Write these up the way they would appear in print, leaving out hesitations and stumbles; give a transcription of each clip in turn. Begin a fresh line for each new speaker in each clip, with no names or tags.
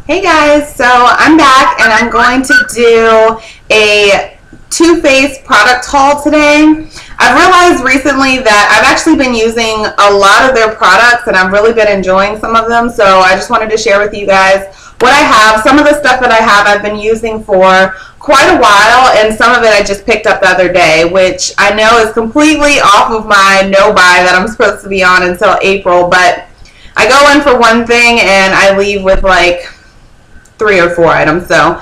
Hey guys, so I'm back and I'm going to do a Too Faced product haul today. I've realized recently that I've actually been using a lot of their products and I've really been enjoying some of them, so I just wanted to share with you guys what I have. Some of the stuff that I have I've been using for quite a while, and some of it I just picked up the other day, which I know is completely off of my no-buy that I'm supposed to be on until April, but I go in for one thing and I leave with like 3 or 4 items, so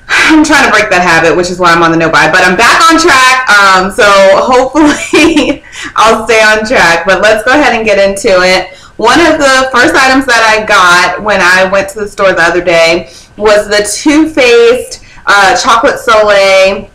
I'm trying to break that habit, which is why I'm on the no-buy, but I'm back on track, so hopefully I'll stay on track. But let's go ahead and get into it. One of the first items that I got when I went to the store the other day was the Too Faced Chocolate Soleil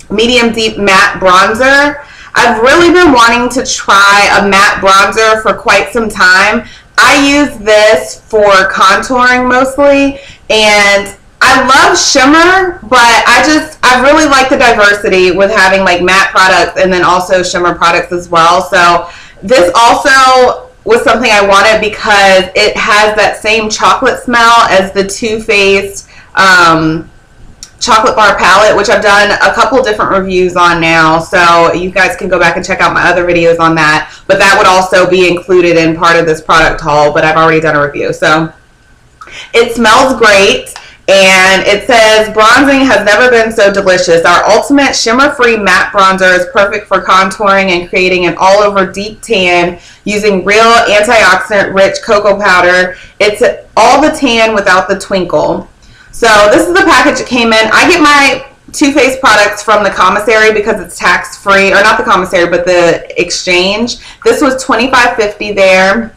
Medium Deep Matte Bronzer. I've really been wanting to try a matte bronzer for quite some time. I use this for contouring mostly, and I love shimmer, but I really like the diversity with having like matte products and then also shimmer products as well. So this also was something I wanted because it has that same chocolate smell as the Too Faced chocolate bar palette, which I've done a couple different reviews on now, so you guys can go back and check out my other videos on that, but that would also be included in part of this product haul, but I've already done a review. So it smells great, and it says bronzing has never been so delicious. Our ultimate shimmer-free matte bronzer is perfect for contouring and creating an all-over deep tan using real antioxidant-rich cocoa powder. It's all the tan without the twinkle. So this is the package it came in. I get my Too Faced products from the commissary because it's tax-free, or not the commissary, but the exchange. This was $25.50 there.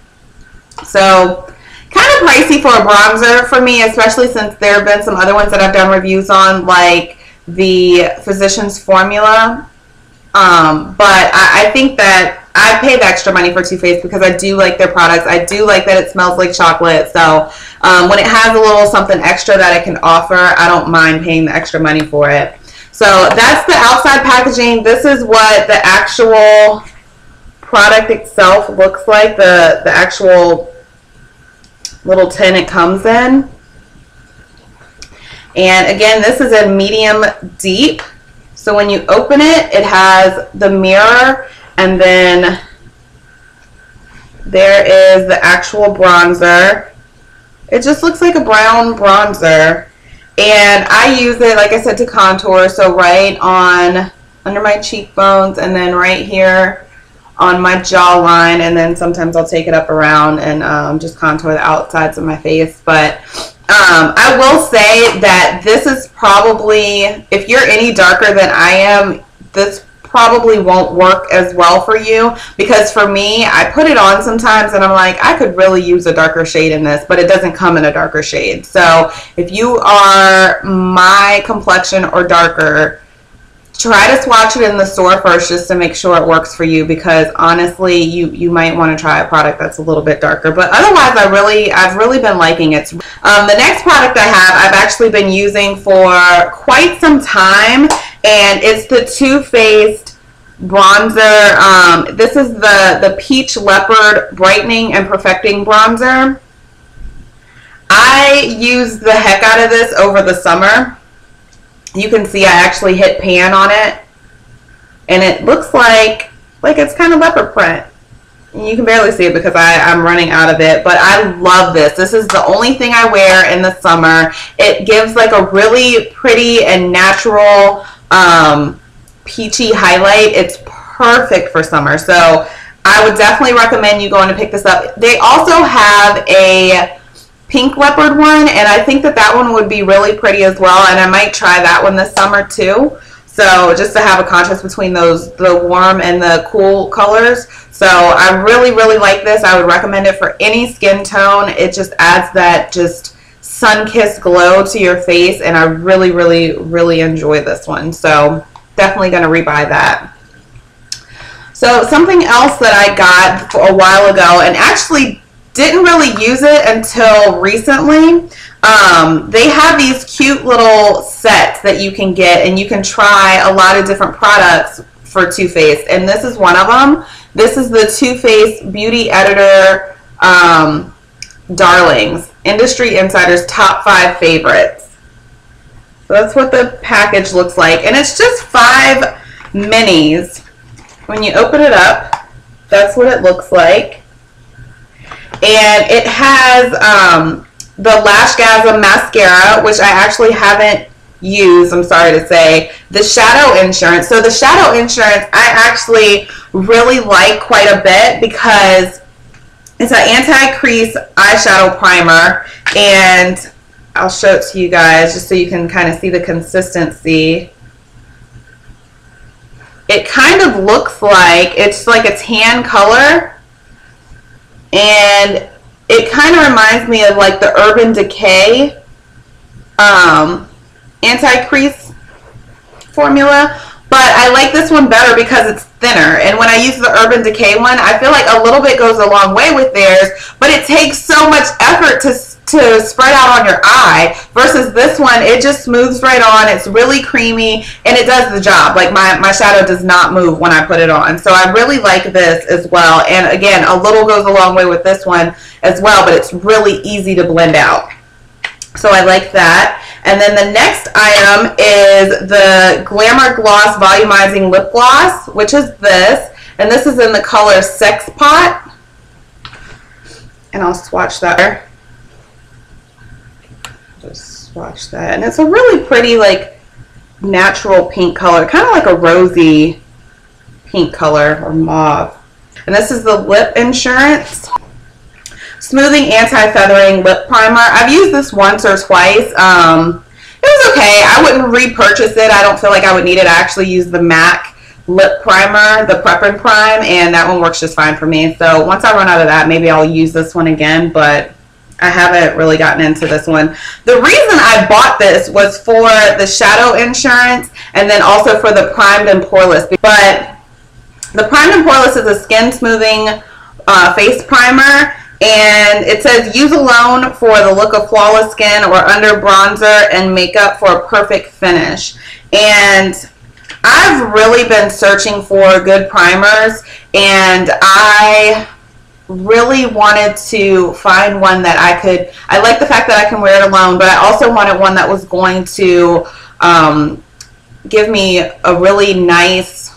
So kind of pricey for a bronzer for me, especially since there have been some other ones that I've done reviews on, like the Physicians Formula. But I think that I paid the extra money for Too Faced because I do like their products. I do like that it smells like chocolate. So when it has a little something extra that it can offer, I don't mind paying the extra money for it. So that's the outside packaging. This is what the actual product itself looks like, the actual little tin it comes in. And again, this is a medium deep. So when you open it, it has the mirror, and then there is the actual bronzer. It just looks like a brown bronzer, and I use it, like I said, to contour. So right on under my cheekbones, and then right here on my jawline, and then sometimes I'll take it up around and just contour the outsides of my face. But I will say that this is probably, if you're any darker than I am, this probably won't work as well for you, because for me, I put it on sometimes and I'm like, I could really use a darker shade in this, but it doesn't come in a darker shade. So if you are my complexion or darker, try to swatch it in the store first just to make sure it works for you, because honestly, you might want to try a product that's a little bit darker. But otherwise, I've really been liking it. The next product I have, I've actually been using for quite some time, and it's the Too Faced bronzer. This is the Peach Leopard Brightening and Perfecting Bronzer. I used the heck out of this over the summer. You can see I actually hit pan on it, and it looks like it's kind of leopard print. You can barely see it because I'm running out of it, but I love this. This is the only thing I wear in the summer. It gives like a really pretty and natural peachy highlight. It's perfect for summer, so I would definitely recommend you going to pick this up. They also have a pink leopard one, and I think that one would be really pretty as well, and I might try that one this summer too. So just to have a contrast between the warm and the cool colors. So I really like this. I would recommend it for any skin tone. It just adds that just sun-kissed glow to your face, and I really enjoy this one. So definitely going to rebuy that. So something else that I got for a while ago, and actually didn't really use it until recently. They have these cute little sets that you can get, and you can try a lot of different products for Too Faced, and this is one of them. This is the Too Faced Beauty Editor Darlings. Industry Insider's top 5 favorites. So that's what the package looks like. And it's just 5 minis. When you open it up, that's what it looks like. And it has the Lashgasm mascara, which I actually haven't used, I'm sorry to say. The Shadow Insurance. So the Shadow Insurance I actually really like quite a bit because it's an anti-crease eyeshadow primer, and I'll show it to you guys just so you can kind of see the consistency. It kind of looks like it's like a tan color, and it kind of reminds me of like the Urban Decay anti-crease formula, but I like this one better because it's thinner. And when I use the Urban Decay one, I feel like a little bit goes a long way with theirs, but it takes so much effort to spread out on your eye, versus this one, it just smooths right on. It's really creamy, and it does the job. Like my shadow does not move when I put it on. So I really like this as well. And again, a little goes a long way with this one as well, but it's really easy to blend out. So I like that. And then the next item is the Glamour Gloss Volumizing Lip Gloss, which is this. And this is in the color Sex Pot. And I'll swatch that. Just swatch that. And it's a really pretty, like, natural pink color. Kind of like a rosy pink color, or mauve. And this is the Lip Insurance Smoothing Anti-Feathering Lip Primer. I've used this once or twice. It was okay. I wouldn't repurchase it. I don't feel like I would need it. I actually use the MAC Lip Primer, the Prep and Prime, and that one works just fine for me. So once I run out of that, maybe I'll use this one again, but I haven't really gotten into this one. The reason I bought this was for the Shadow Insurance, and then also for the Primed and Poreless. But the Primed and Poreless is a skin smoothing face primer. And it says, use alone for the look of flawless skin, or under bronzer and makeup for a perfect finish. And I've really been searching for good primers, and I really wanted to find one that I like the fact that I can wear it alone, but I also wanted one that was going to give me a really nice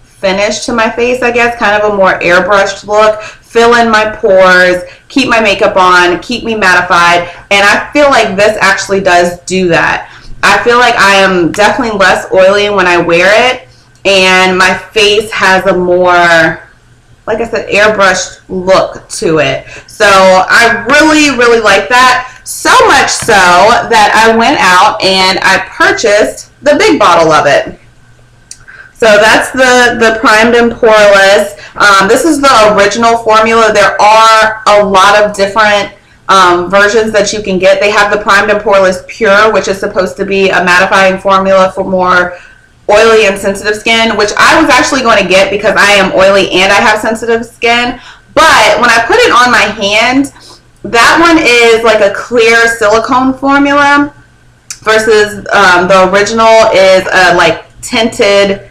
finish to my face, I guess, kind of a more airbrushed look, fill in my pores, keep my makeup on, keep me mattified, and I feel like this actually does do that. I feel like I am definitely less oily when I wear it, and my face has a more, like I said, airbrushed look to it. So I really, really like that, so much so that I went out and I purchased the big bottle of it. So that's the Primed and Poreless. This is the original formula. There are a lot of different versions that you can get. They have the Primed and Poreless Pure, which is supposed to be a mattifying formula for more oily and sensitive skin, which I was actually going to get because I am oily and I have sensitive skin. But when I put it on my hand, that one is like a clear silicone formula versus the original is a like tinted.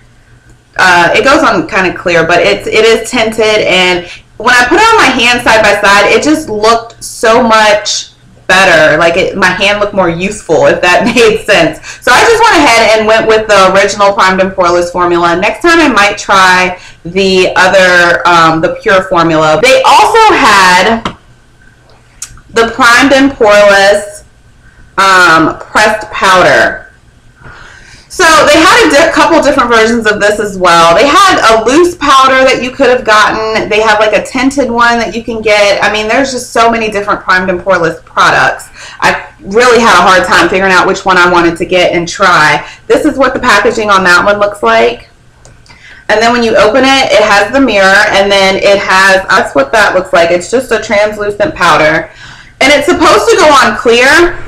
It goes on kind of clear, but it is tinted, and when I put it on my hand side by side, it just looked so much better. Like my hand looked more youthful, if that made sense. So I just went ahead and went with the original Primed and Poreless formula. Next time I might try the other, the Pure formula. They also had the Primed and Poreless pressed powder. So they had a couple different versions of this as well. They had a loose powder that you could have gotten. They have like a tinted one that you can get. I mean, there's just so many different Primed and Poreless products. I really had a hard time figuring out which one I wanted to get and try. This is what the packaging on that one looks like. And then when you open it, it has the mirror, and then it has, that's what that looks like. It's just a translucent powder. And it's supposed to go on clear.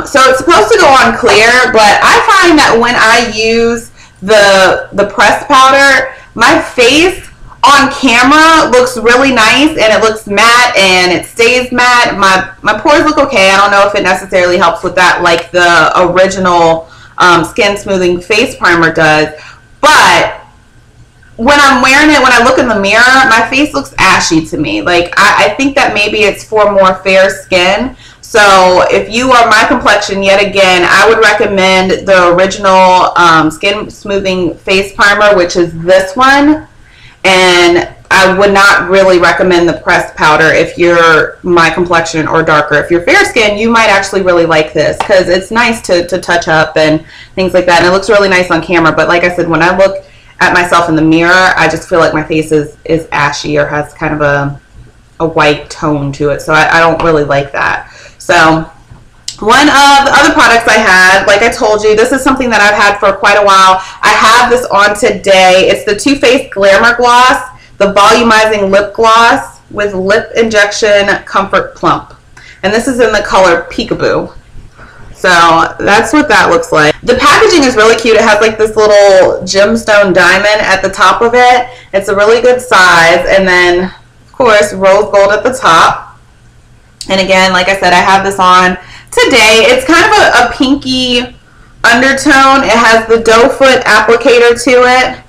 So it's supposed to go on clear, but I find that when I use the pressed powder, my face on camera looks really nice, and it looks matte, and it stays matte. My pores look okay. I don't know if it necessarily helps with that like the original skin smoothing face primer does, but when I'm wearing it, when I look in the mirror, my face looks ashy to me. Like, I think that maybe it's for more fair skin. So if you are my complexion, yet again, I would recommend the original Skin Smoothing Face Primer, which is this one. And I would not really recommend the pressed powder if you're my complexion or darker. If you're fair skin, you might actually really like this because it's nice to touch up and things like that. And it looks really nice on camera. But like I said, when I look at myself in the mirror, I just feel like my face is ashy or has kind of a white tone to it. So I don't really like that. So one of the other products I had, like I told you, this is something that I've had for quite a while. I have this on today. It's the Too Faced Glamour Gloss, the Volumizing Lip Gloss with Lip Injection Comfort Plump. And this is in the color Peekaboo. So that's what that looks like. The packaging is really cute. It has like this little gemstone diamond at the top of it. It's a really good size. And then, of course, rose gold at the top. And again, like I said, I have this on today. It's kind of a pinky undertone. It has the doe foot applicator to it.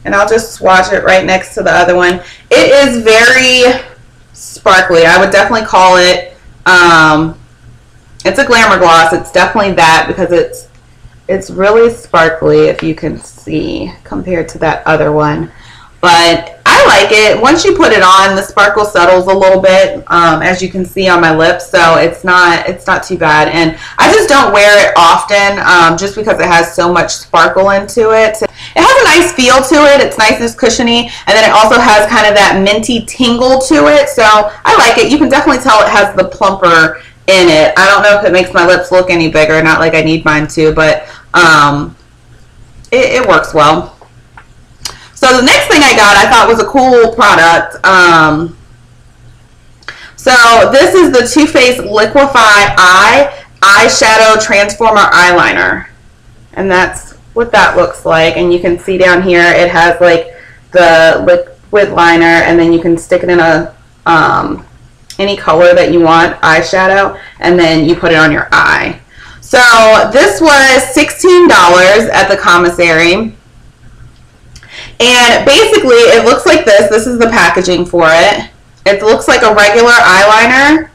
And I'll just swatch it right next to the other one. It is very sparkly. I would definitely call it... it's a glamour gloss. It's definitely that because it's really sparkly, if you can see, compared to that other one. But I like it. Once you put it on, the sparkle settles a little bit, as you can see on my lips. So it's not too bad. And I just don't wear it often, just because it has so much sparkle into it. It has a nice feel to it. It's nice and cushiony. And then it also has kind of that minty tingle to it. So I like it. You can definitely tell it has the plumper in it. I don't know if it makes my lips look any bigger, not like I need mine to, but it works well. So the next thing I got, I thought was a cool product. So this is the Too Faced Liquif-eye Eyeshadow Transformer Eyeliner. And that's what that looks like. And you can see down here, it has like the liquid liner, and then you can stick it in a any color that you want, eyeshadow, and then you put it on your eye. So this was $16 at the commissary. And basically it looks like this. This is the packaging for it. It looks like a regular eyeliner,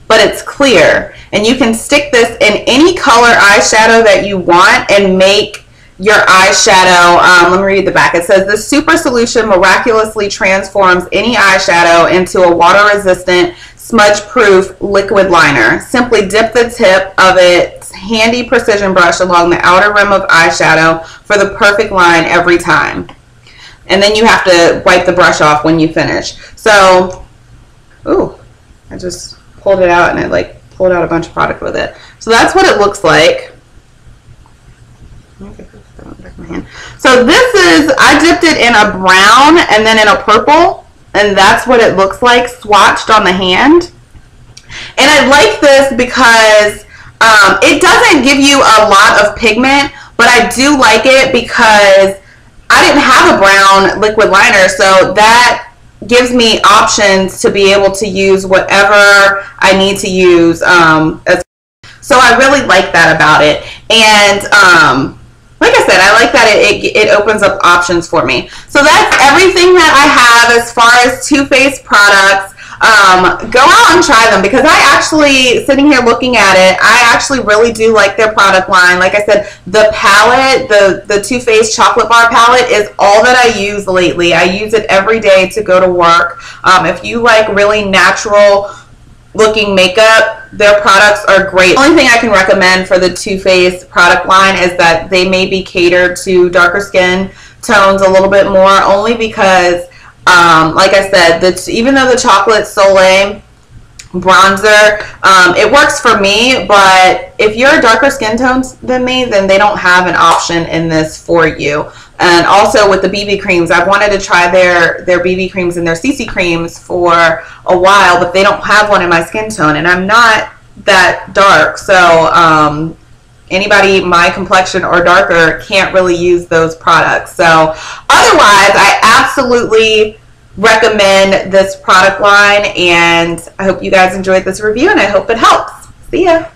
but it's clear. And you can stick this in any color eyeshadow that you want and make your eyeshadow, let me read the back. It says, this super solution miraculously transforms any eyeshadow into a water-resistant, smudge-proof liquid liner. Simply dip the tip of its handy precision brush along the outer rim of eyeshadow for the perfect line every time. And then you have to wipe the brush off when you finish. So, ooh, I just pulled it out and it like pulled out a bunch of product with it. So that's what it looks like. So this is, I dipped it in a brown and then in a purple, and that's what it looks like swatched on the hand. And I like this because it doesn't give you a lot of pigment, but I do like it because I didn't have a brown liquid liner, so that gives me options to be able to use whatever I need to use. So I really like that about it. And like I said, I like that it opens up options for me. So that's everything that I have as far as Too Faced products. Go out and try them because I actually, sitting here looking at it, I actually really do like their product line. Like I said, the palette, the Too Faced Chocolate Bar palette is all that I use lately. I use it every day to go to work. If you like really natural looking makeup, their products are great. The only thing I can recommend for the Too Faced product line is that they may be catered to darker skin tones a little bit more, only because like I said, even though the Chocolate Soleil bronzer, it works for me, but if you're a darker skin tones than me, then they don't have an option in this for you. And also with the BB creams, I've wanted to try their BB creams and their CC creams for a while, but they don't have one in my skin tone, and I'm not that dark, so anybody my complexion or darker can't really use those products. So otherwise, I absolutely recommend this product line, and I hope you guys enjoyed this review, and I hope it helps. See ya.